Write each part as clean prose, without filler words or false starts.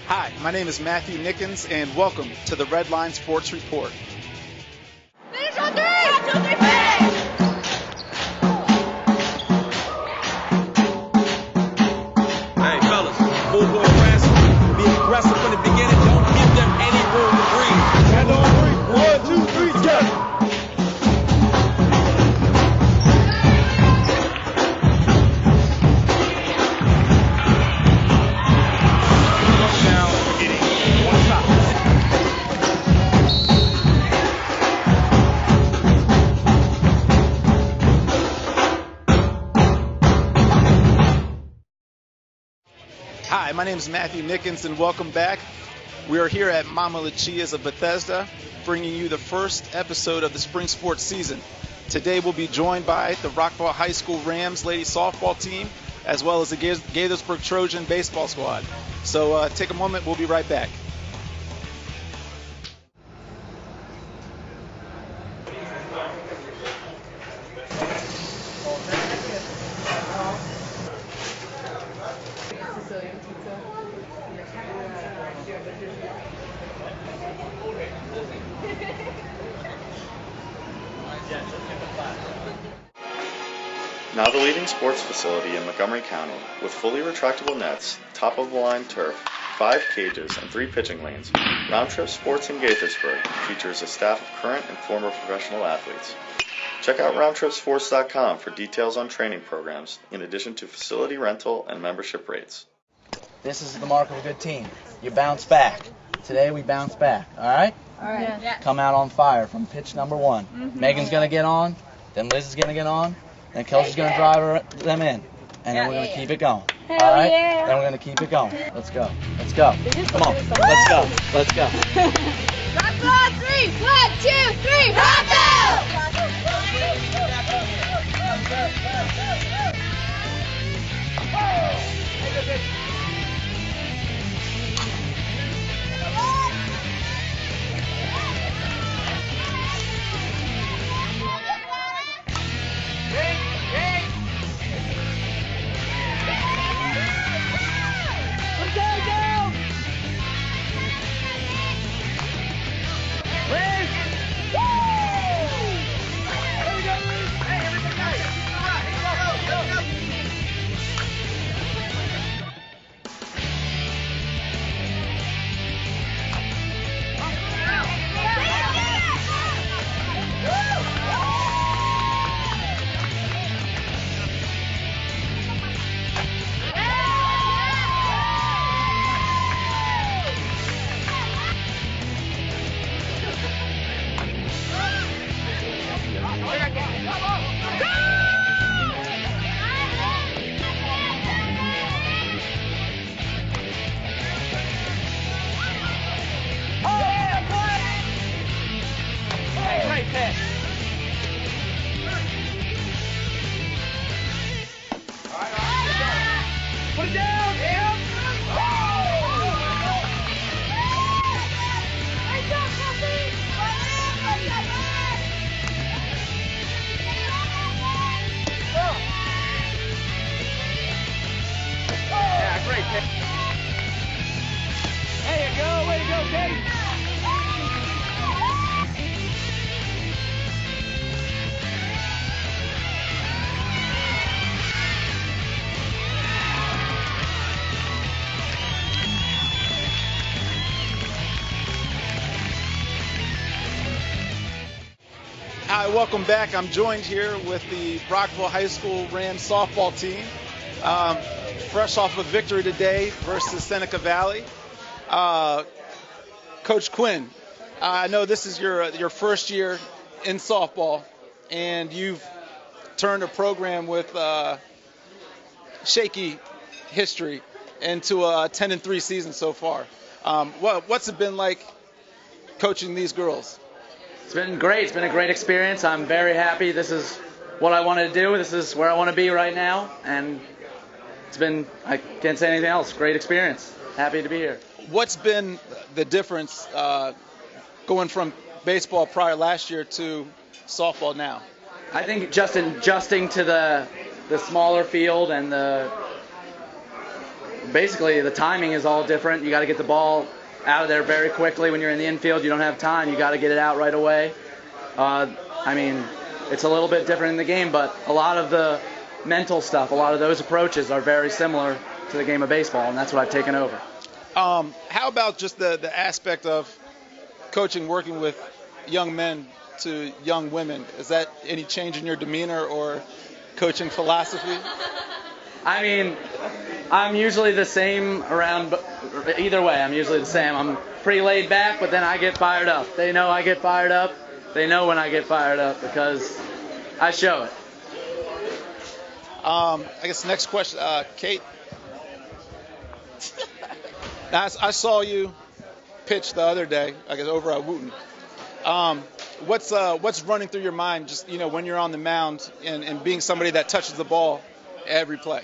Hi, my name is Matthew Nickens, and welcome to the Red Line Sports Report. Finish on 3! 1, 2, 3, finish! Hey, fellas, full-blown harassment. Be aggressive from the beginning. Don't give them any room to breathe. Count on 3. 1, 2, 3, together. Hi, my name is Matthew Nickens, and welcome back. We are here at Mama Lucia's of Bethesda, bringing you the first episode of the spring sports season. Today we'll be joined by the Rockville High School Rams ladies softball team, as well as the Gaithersburg Trojan baseball squad. So take a moment, we'll be right back. Now the leading sports facility in Montgomery County, with fully retractable nets, top-of-the-line turf, 5 cages, and 3 pitching lanes, Round Trip Sports in Gaithersburg features a staff of current and former professional athletes. Check out roundtripsports.com for details on training programs, in addition to facility rental and membership rates. This is the mark of a good team. You bounce back. Today we bounce back, all right? All right. Yeah. Come out on fire from pitch number 1. Mm-hmm. Megan's going to get on, then Liz is going to get on, then Kelsey's going to drive them in, and then we're going to keep it going. Hell all right? yeah. Then we're going to keep it going. Let's go. Let's go. Come on. Let's go. Let's go. Rockville 3! 1, 2, 3, Rockville! Hi, welcome back. I'm joined here with the Rockville High School Rams softball team. Fresh off a victory today versus Seneca Valley. Coach Quinn, I know this is your first year in softball, and you've turned a program with shaky history into a 10-3 season so far. What's it been like coaching these girls? It's been great. It's been a great experience. I'm very happy. This is what I wanted to do. This is where I want to be right now. And it's been, I can't say anything else, great experience. Happy to be here. What's been the difference going from baseball prior last year to softball now? I think just adjusting to the smaller field and the basically the timing is all different. You got to get the ball out of there very quickly when you're in the infield. You don't have time. You got to get it out right away. I mean, it's a little bit different in the game, but a lot of the mental stuff, a lot of those approaches are very similar to the game of baseball, and that's what I've taken over. How about just the aspect of coaching, working with young men to young women? Is that any change in your demeanor or coaching philosophy? I mean, I'm usually the same around, either way, I'm usually the same. I'm pretty laid back, but then I get fired up. They know I get fired up. They know when I get fired up because I show it. I guess the next question, Kate. Now, I saw you pitch the other day, I guess over at Wooten. What's running through your mind, just when you're on the mound and being somebody that touches the ball every play?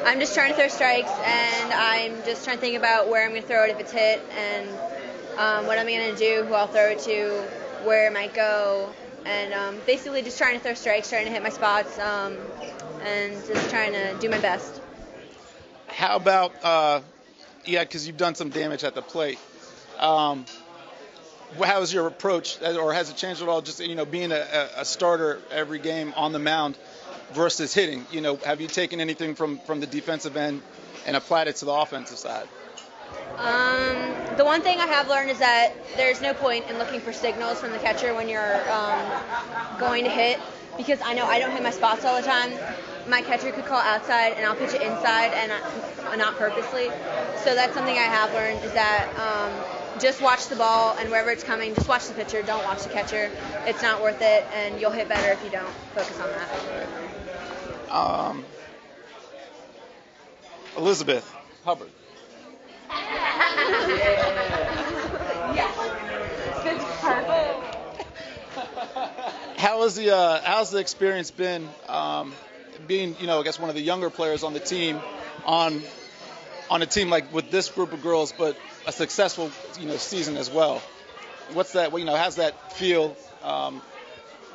I'm just trying to throw strikes, and I'm just trying to think about where I'm going to throw it if it's hit, and what I'm going to do, who I'll throw it to, where it might go, and basically just trying to throw strikes, trying to hit my spots, and just trying to do my best. How about, because you've done some damage at the plate, how is your approach, or has it changed at all, just being a starter every game on the mound versus hitting? Have you taken anything from the defensive end and applied it to the offensive side? The one thing I have learned is that there's no point in looking for signals from the catcher when you're going to hit, because I know I don't hit my spots all the time. My catcher could call outside and I'll pitch it inside, and not purposely. So that's something I have learned, is that just watch the ball, and wherever it's coming, just watch the pitcher, don't watch the catcher. It's not worth it, and you'll hit better if you don't focus on that. Elizabeth Hubbard. How's the experience been being, I guess, one of the younger players on the team, on a team like with this group of girls, but a successful, season as well? What's that? How's that feel?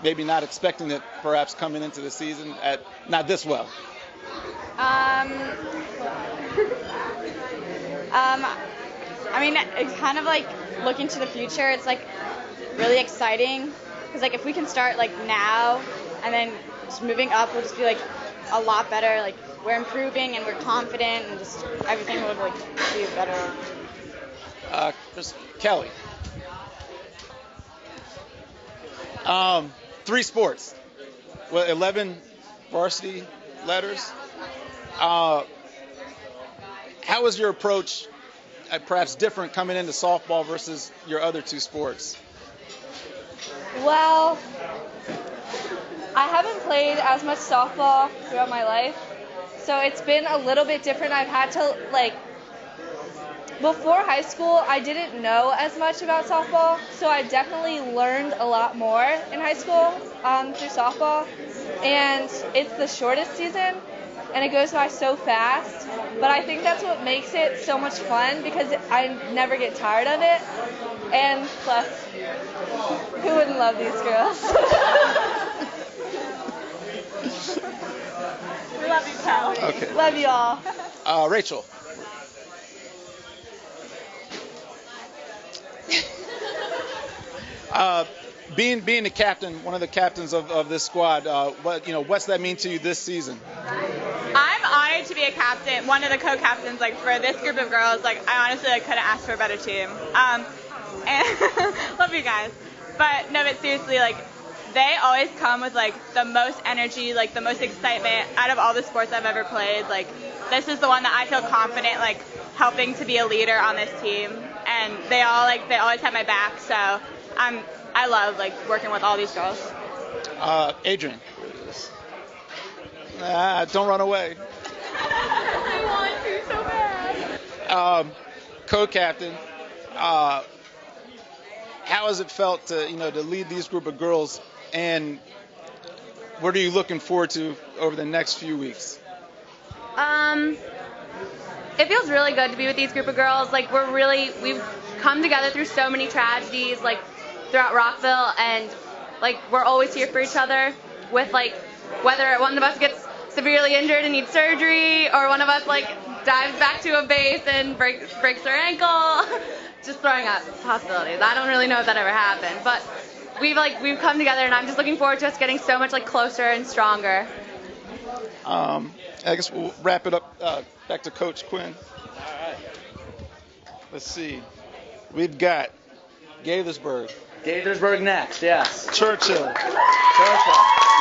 Maybe not expecting it, perhaps coming into the season at not this well. I mean, it's kind of like looking to the future. It's like really exciting, because like if we can start like now and then just moving up, we'll just be like a lot better. Like we're improving and we're confident, and just everything would like be better. Kelly. 3 sports. 11 varsity letters. How is your approach perhaps different coming into softball versus your other 2 sports? Well, I haven't played as much softball throughout my life, so it's been a little bit different. I've had to, before high school, I didn't know as much about softball, so I definitely learned a lot more in high school through softball. And it's the shortest season, and it goes by so fast, but I think that's what makes it so much fun, because I never get tired of it. And plus, who wouldn't love these girls? We love you, pal. Okay. Love you all. Rachel. Being the captain, one of the captains of this squad, what's that mean to you this season? I'm honored to be a captain, one of the co-captains, for this group of girls. I honestly couldn't ask for a better team. And love you guys. But seriously, they always come with the most energy, the most excitement out of all the sports I've ever played. This is the one that I feel confident helping to be a leader on this team, and they always have my back. So I love working with all these girls. Adrian. Don't run away. I want to so bad. Co-captain. How has it felt to lead these group of girls, and what are you looking forward to over the next few weeks? It feels really good to be with these group of girls. We've come together through so many tragedies, throughout Rockville, and we're always here for each other. With whether one of us gets severely injured and needs surgery, or one of us like dives back to a base and breaks their ankle. Just throwing out possibilities. I don't really know if that ever happened, but we've come together, and I'm just looking forward to us getting so much like closer and stronger. I guess we'll wrap it up back to Coach Quinn. All right. Let's see. We've got Gaithersburg. Gaithersburg next, yes. Churchill. Churchill.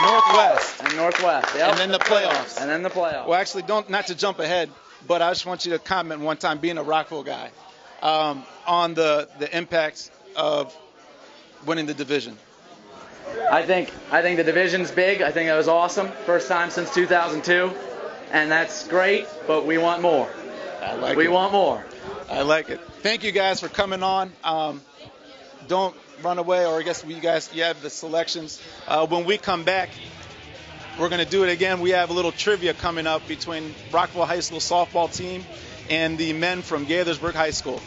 Northwest. And Northwest, yep. And then the playoffs. And then the playoffs. Well, actually, not to jump ahead, but I just want you to comment one time, being a Rockville guy, on the impact of winning the division. I think the division's big. I think it was awesome. First time since 2002. And that's great, but we want more. We want more. I like it. Thank you guys for coming on. Don't run away, or I guess you have the selections. When we come back, we're going to do it again. We have a little trivia coming up between Rockville High School softball team and the men from Gaithersburg High School.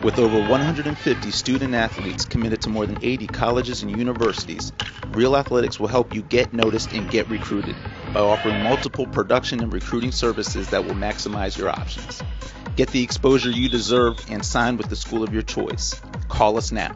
With over 150 student athletes committed to more than 80 colleges and universities, Real Athletics will help you get noticed and get recruited by offering multiple production and recruiting services that will maximize your options. Get the exposure you deserve and sign with the school of your choice. Call us now.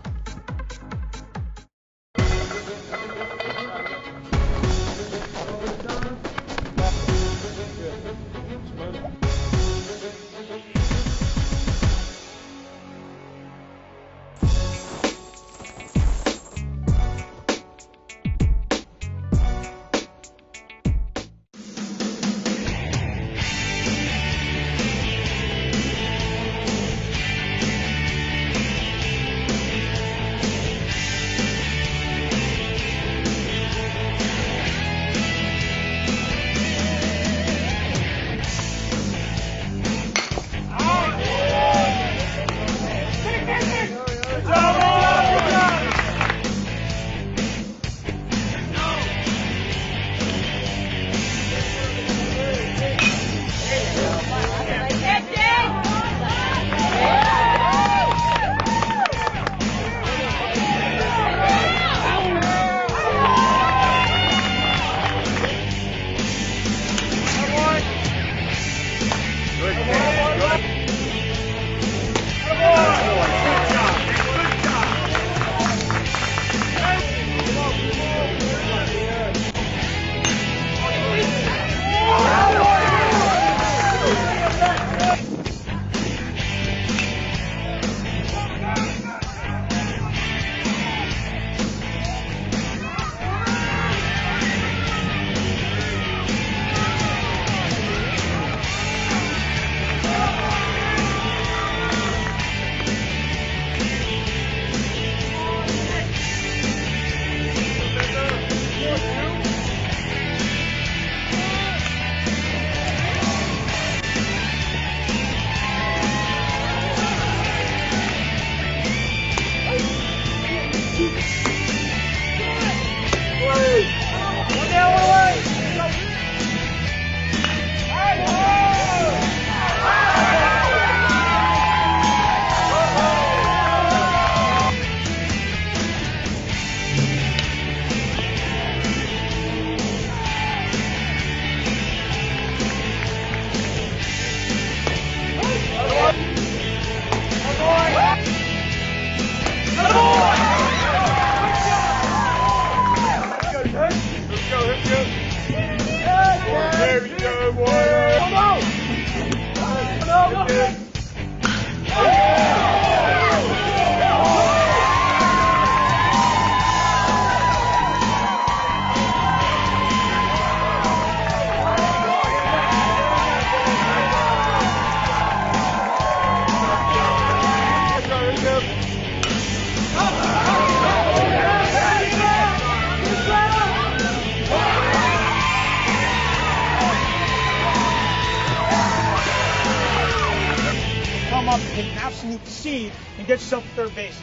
Seed and get yourself to third base.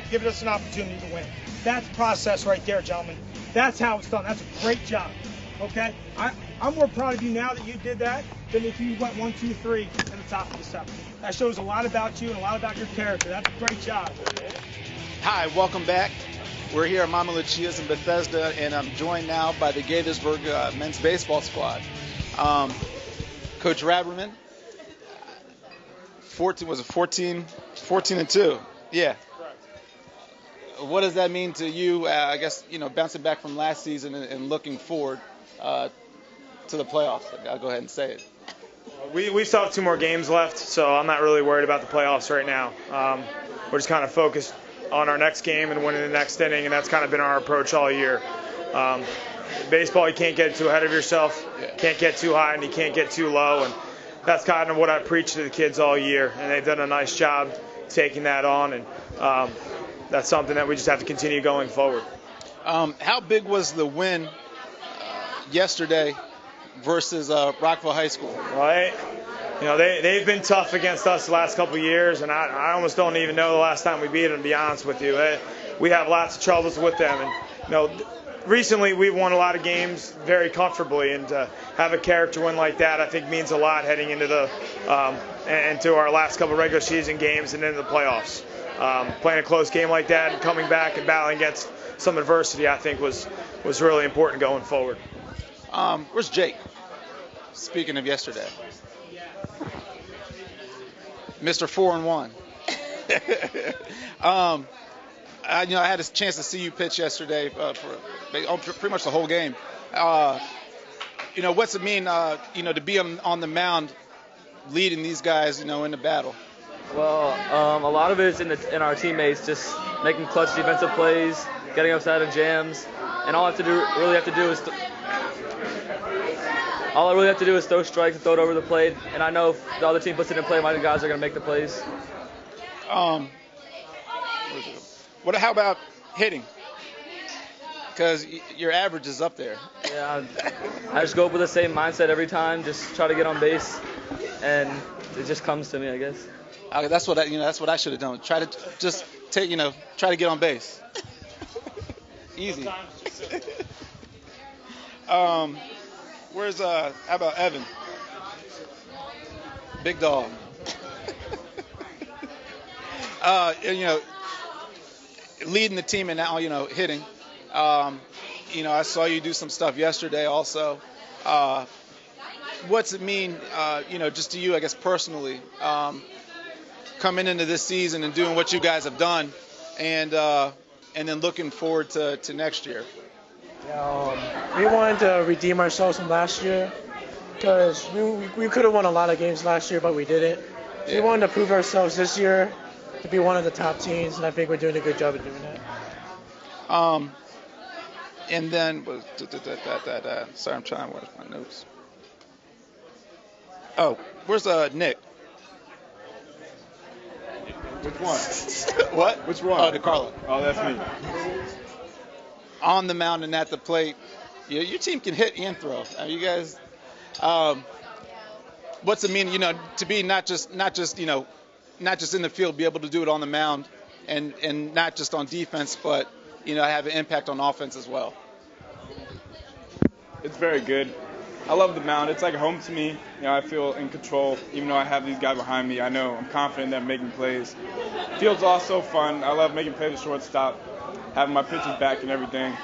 Give us an opportunity to win. That's process right there, gentlemen. That's how it's done. That's a great job. Okay? I'm more proud of you now that you did that than if you went 1, 2, 3 at the top of the 7th. That shows a lot about you and a lot about your character. That's a great job. Hi, welcome back. We're here at Mama Lucia's in Bethesda, and I'm joined now by the Gaithersburg men's baseball squad. Coach Raberman, 14-2? Yeah. What does that mean to you? I guess, bouncing back from last season and looking forward to the playoffs. I'll go ahead and say it. We still have 2 more games left, so I'm not really worried about the playoffs right now. We're just kind of focused on our next game and winning the next inning, and that's kind of been our approach all year. Baseball, you can't get too ahead of yourself, can't get too high, and you can't get too low, and that's kind of what I preach to the kids all year, and they've done a nice job taking that on, and that's something that we just have to continue going forward. How big was the win yesterday versus Rockville High School? Right. They've been tough against us the last couple of years, and I almost don't even know the last time we beat them, to be honest with you. We have lots of troubles with them, and recently we've won a lot of games very comfortably, and to have a character win like that, I think means a lot heading into into our last couple of regular season games and into the playoffs. Playing a close game like that and coming back and battling against some adversity, I think was really important going forward. Where's Jake? Speaking of yesterday, Mr. 4-1. I had a chance to see you pitch yesterday for pretty much the whole game. What's it mean, to be on the mound, leading these guys, in the battle? Well, a lot of it is in our teammates, just making clutch defensive plays, getting us out of jams, and all I really have to do is throw strikes and throw it over the plate. And I know if the other team puts it in play, my guys are going to make the plays. How about hitting? Because your average is up there. Yeah, I just go up with the same mindset every time, just try to get on base, and it just comes to me, I guess. That's what I should have done. Try to just try to get on base. Easy. Where's how about Evan? Big dog. Leading the team and now hitting. I saw you do some stuff yesterday also. What's it mean, just to you, I guess personally, coming into this season and doing what you guys have done, and then looking forward to next year? We wanted to redeem ourselves from last year because we could have won a lot of games last year, but we didn't. We wanted to prove ourselves this year to be one of the top teams, and I think we're doing a good job of doing that. And then, sorry, I'm trying to watch my notes. Oh, where's Nick? Which one? What? Which one? Oh, DeCarlo. Oh, that's me. On the mound and at the plate, your team can hit and throw. You guys, what's it mean, to be not just in the field, be able to do it on the mound, and not just on defense, but have an impact on offense as well? It's very good. I love the mound. It's like home to me. I feel in control. Even though I have these guys behind me, I know I'm confident that I'm making plays. Field's also fun. I love making plays at shortstop, having my pitches back and everything.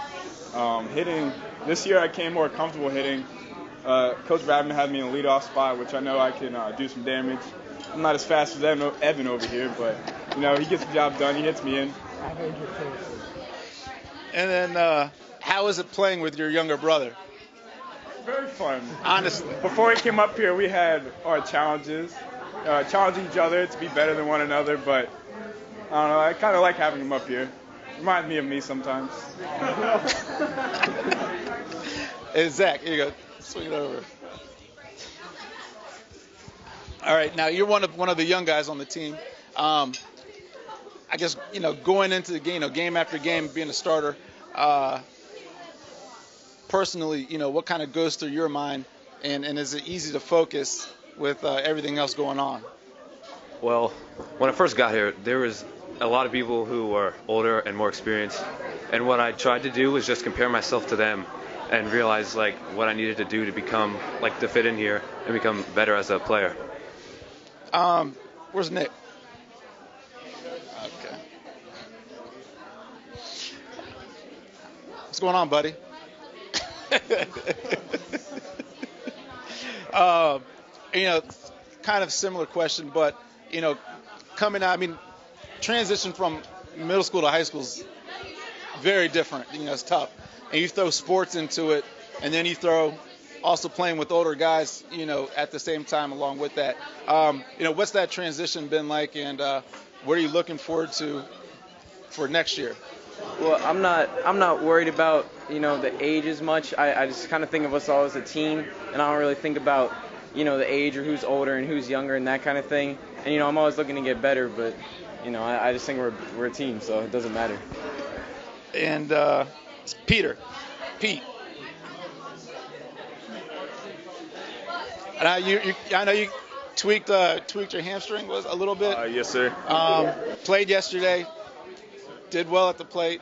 Hitting, this year I came more comfortable hitting. Coach Raberman had me in a leadoff spot, which I know I can do some damage. I'm not as fast as Evan over here, but he gets the job done. He hits me in. And then, how is it playing with your younger brother? Very fun. Honestly. Before he came up here, we had our challenges, challenging each other to be better than one another, but I don't know, I kind of like having him up here. Reminds me of me sometimes. Hey, Zach, here you go. Swing it over. All right, now you're one of the young guys on the team. I guess, going into the game, game after game, being a starter, personally, what kind of goes through your mind, and is it easy to focus with everything else going on? Well, when I first got here, there was a lot of people who were older and more experienced, and what I tried to do was just compare myself to them and realize what I needed to do to become to fit in here and become better as a player. Where's Nick? Okay. going on, buddy? Kind of similar question, but, coming out, transition from middle school to high school is very different. It's tough. And you throw sports into it, and then you throw also playing with older guys, at the same time along with that. What's that transition been like, and what are you looking forward to for next year? Well, I'm not worried about, the age as much. I just kind of think of us all as a team, and I don't really think about, the age or who's older and who's younger and that kind of thing. And, I'm always looking to get better, but, I just think we're a team, so it doesn't matter. And Pete. And I know you tweaked your hamstring a little bit. Yes, sir. Played yesterday. Did well at the plate.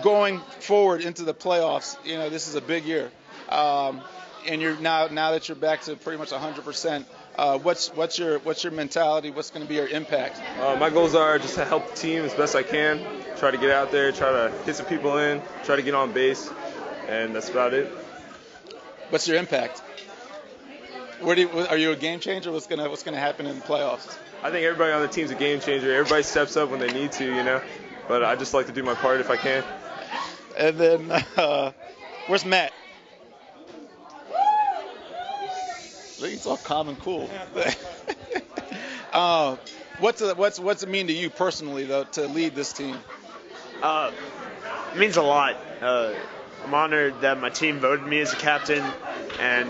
Going forward into the playoffs, this is a big year. And you're now that you're back to pretty much 100%. What's your mentality? What's going to be your impact? My goals are just to help the team as best I can. Try to get out there, try to hit some people in, try to get on base, and that's about it. What's your impact? Are you a game changer? What's gonna happen in the playoffs? I think everybody on the team's a game changer. Everybody steps up when they need to, But I just like to do my part if I can. And then, where's Matt? Look, he's all calm and cool. What's it mean to you personally, though, to lead this team? It means a lot. I'm honored that my team voted me as a captain, and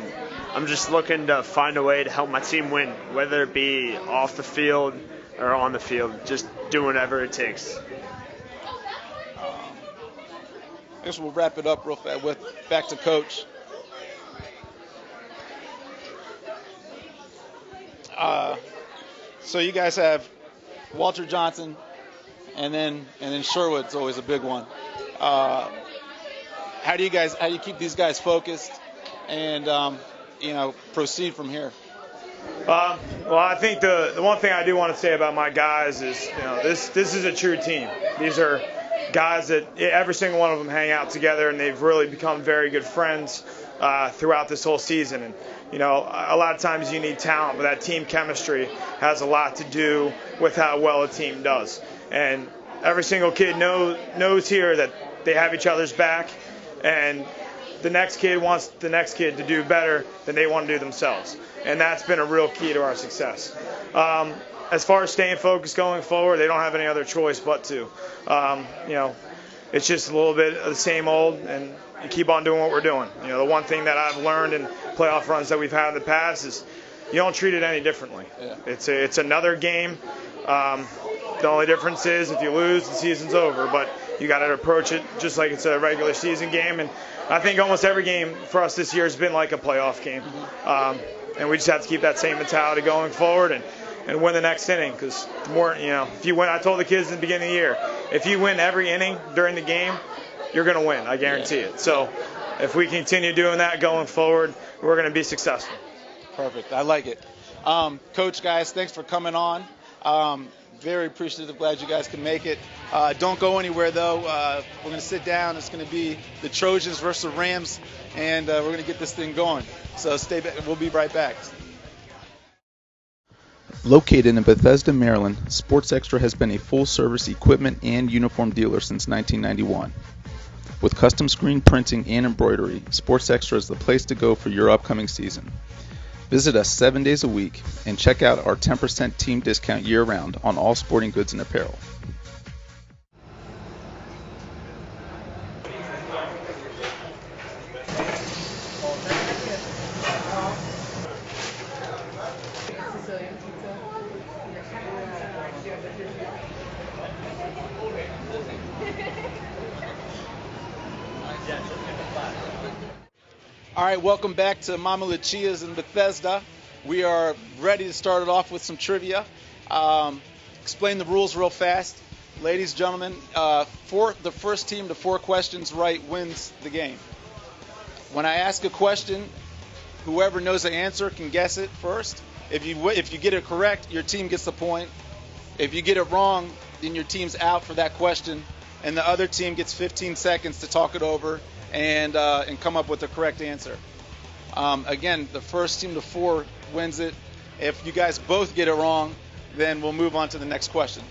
I'm just looking to find a way to help my team win, whether it be off the field or on the field, just do whatever it takes. I guess we'll wrap it up real fast with back to Coach. So you guys have Walter Johnson, and then Sherwood's always a big one. How do you keep these guys focused and proceed from here? Well, I think the one thing I do want to say about my guys is, this is a true team. These are guys that every single one of them hang out together, and they've really become very good friends throughout this whole season. And a lot of times you need talent, but that team chemistry has a lot to do with how well a team does. And every single kid knows here that they have each other's back, and the next kid wants the next kid to do better than they want to do themselves. And that's been a real key to our success. As far as staying focused going forward, they don't have any other choice but to. It's just a little bit of the same old, and keep on doing what we're doing. The one thing that I've learned in playoff runs that we've had in the past is you don't treat it any differently. Yeah. It's another game. The only difference is if you lose, the season's over. But you got to approach it just like it's a regular season game. And I think almost every game for us this year has been like a playoff game. And we just have to keep that same mentality going forward and win the next inning. Because the more, if you win, I told the kids in the beginning of the year, if you win every inning during the game, you're going to win. I guarantee it. So if we continue doing that going forward, we're going to be successful. Perfect. I like it. Coach, guys, thanks for coming on. Very appreciative. Glad you guys can make it. Don't go anywhere, though. We're going to sit down. It's going to be the Trojans versus the Rams, and we're going to get this thing going. So stay back. We'll be right back. Located in Bethesda, Maryland, Sports Extra has been a full-service equipment and uniform dealer since 1991. With custom screen printing and embroidery, Sports Extra is the place to go for your upcoming season. Visit us 7 days a week and check out our 10% team discount year-round on all sporting goods and apparel. All right, welcome back to Mama Lucia's in Bethesda. We are ready to start it off with some trivia. Explain the rules real fast. Ladies, gentlemen, for the first team to 4 questions right wins the game. When I ask a question, whoever knows the answer can guess it first. If you get it correct, your team gets the point. If you get it wrong, then your team's out for that question, and the other team gets 15 seconds to talk it over and come up with the correct answer. Again, the first team to 4 wins it. If you guys both get it wrong, then we'll move on to the next question.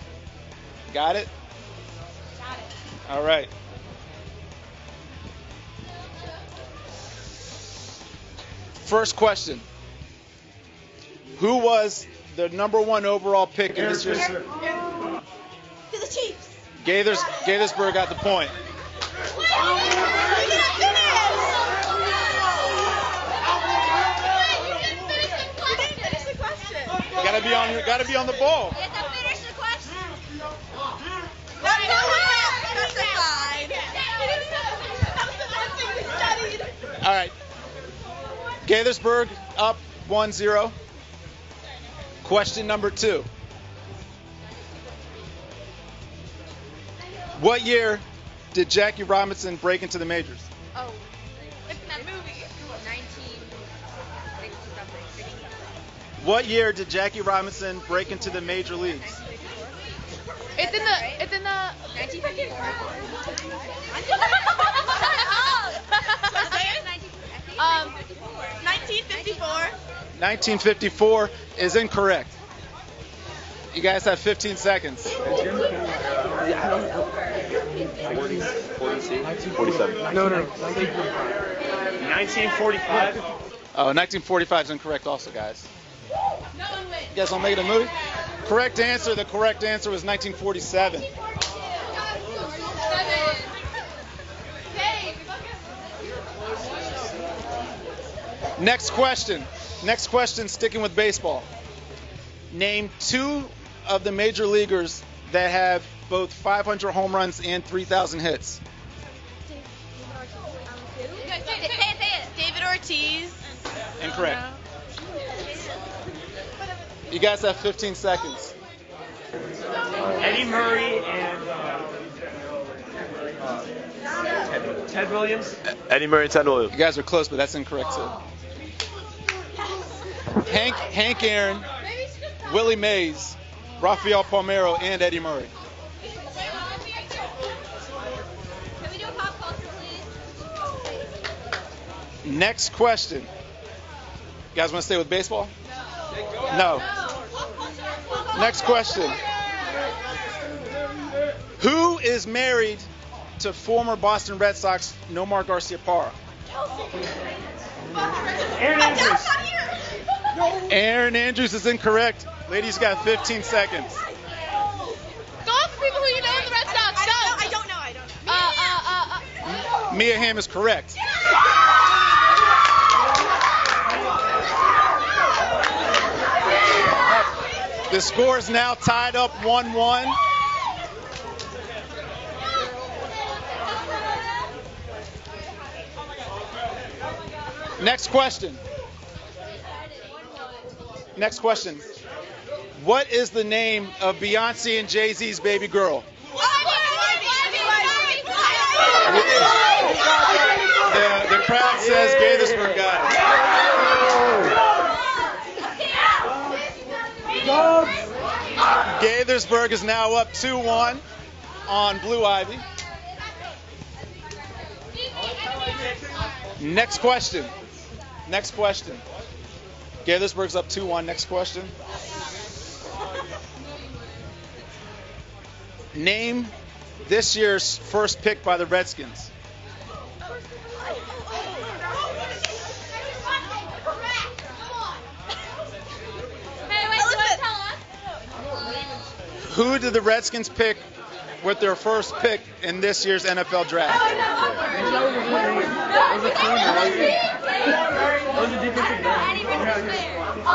Got it? Got it. All right. First question. Who was the number 1 overall pick in this year's? To the Chiefs. Gaithersburg got the point. Gotta be on the ball. You have to finish the question. All right. Gaithersburg up 1-0. Question number 2. What year did Jackie Robinson break into the majors? Oh, it's in that movie. 1960 something. What year did Jackie Robinson break into the major leagues? It's in the 1954. 1954. 1954 is incorrect. You guys have 15 seconds. 47. No. 1945. Oh, 1945 is incorrect also, guys. You guys want to make it a movie? The correct answer was 1947. Next question, sticking with baseball. Name 2 of the major leaguers that have both 500 home runs and 3,000 hits. David Ortiz. Incorrect. You guys have 15 seconds. Eddie Murray and Ted Williams. Eddie Murray and Ted Williams. You guys are close, but that's incorrect too. Hank Aaron, Willie Mays, Rafael Palmeiro, and Eddie Murray. Can we do a pop culture, please? Next question. You guys want to stay with baseball? No. Next question. Who is married to former Boston Red Sox Nomar Garciaparra? Aaron Andrews. Aaron Andrews is incorrect. Ladies, got 15 seconds. Go for people who you know in the Red Sox. I don't know. Mia Hamm is correct. The score is now tied up 1-1. Next question. What is the name of Beyonce and Jay-Z's baby girl? The crowd says Gaithersburg got it. Gaithersburg is now up 2-1 on Blue Ivy. Next question. Gaithersburg's up 2-1. Next question. Name this year's first pick by the Redskins. Who did the Redskins pick with their first pick in this year's NFL draft? That was a corner, right? That was a defensive back. I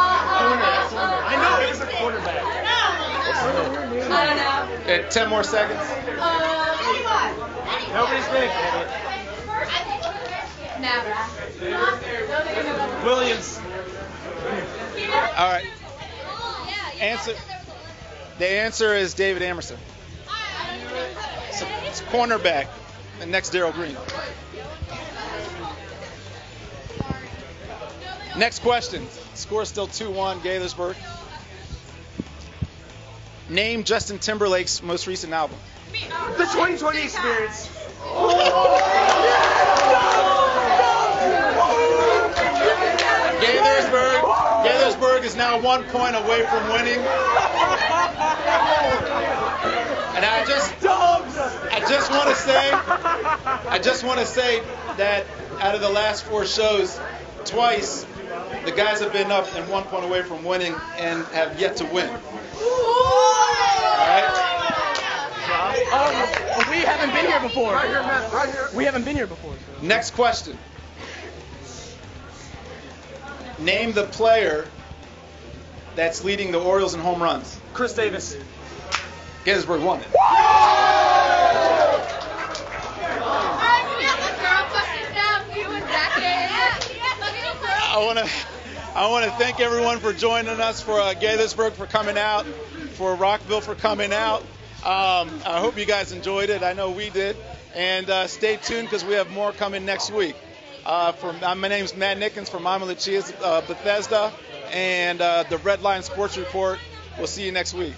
know it was a quarterback. I don't know. 10 more seconds. Nobody's pick. Williams. All right. The answer is David Amerson. It's cornerback. And next, Darryl Green. Next question. Score still 2-1, Gaithersburg. Name Justin Timberlake's most recent album. The 2020 experience. Gaithersburg is now 1 point away from winning. And I just want to say that out of the last 4 shows, twice the guys have been up and 1 point away from winning and have yet to win. All right? We haven't been here before. Right here, Matt. Right here. We haven't been here before. So. Next question. Name the player that's leading the Orioles in home runs. Chris Davis. Gaithersburg won it. I want to thank everyone for joining us, for Gaithersburg for coming out, for Rockville for coming out. I hope you guys enjoyed it. I know we did. And stay tuned because we have more coming next week. My name's Matt Nickens from Mama Lucia's Bethesda and the Red Line Sports Report. We'll see you next week.